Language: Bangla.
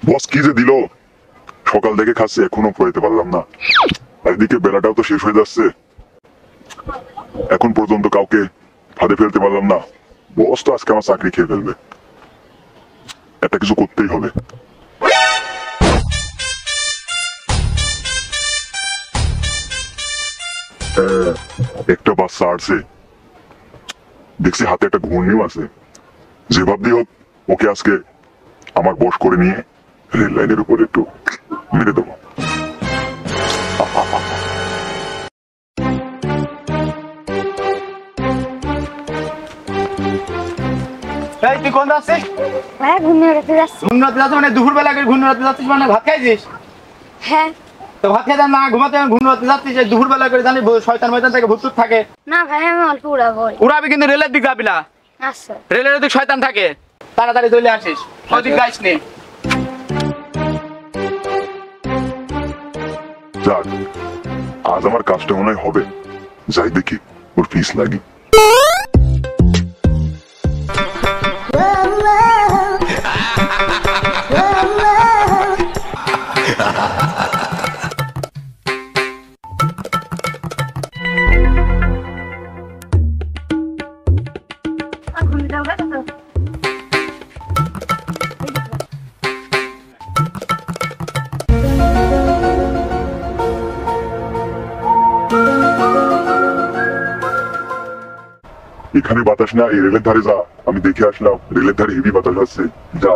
বস কি যে দিল, সকাল থেকে খাচ্ছি এখনো পড়াইতে পারলাম না। এদিকে বেলাটাও তো শেষ হয়ে যাচ্ছে, এখন পর্যন্ত কাউকে ফাঁদে ফেলতে পারলাম না। বস তো আজকে আমার চাকরি খেয়ে ফেলবে, একটা কিছু করতেই হবে। একটা বাচ্চা আসছে, দেখছি হাতে একটা ঘূর্ণিও আছে। যে ভাবতেই হোক ওকে আজকে আমার বশ করে নিয়ে রেল লাইনের উপর একটু মেরে দেবো। এই তুই কোন যাচ্ছিস? হ্যাঁ, ঘুমিয়ে উঠতে যাচ্ছি। ঘুমরাতে যাচ্ছিস মানে দুপুর বেলা করে ঘুমরাতে যাচ্ছিস মানে ভাত খাইছিস? হ্যাঁ। তো ভাত খেয়ে না ঘুমাতে ঘুমরাতে যাচ্ছিস, এই দুপুর বেলা করে জানি শয়তান ময়তান থেকে ভূত থাকে। না ভাই, আমি অল্প উড়াবো। উড়াবি কিন্তু রেলের দিক যাবি না, আচ্ছা। রেলের দিক শয়তান থাকে। তাড়াতাড়ি চলে আসিস, ওদিক যাইস নি। যাক, আজ আমার কাজটা মনে হয় হবে। যাই দেখি ওর ফিস লাগি। এখানে বাতাস না, এই রেলের ধারে যা। আমি দেখে আসলাম রেলের ধারে হেভি বাতাস আসছে। যা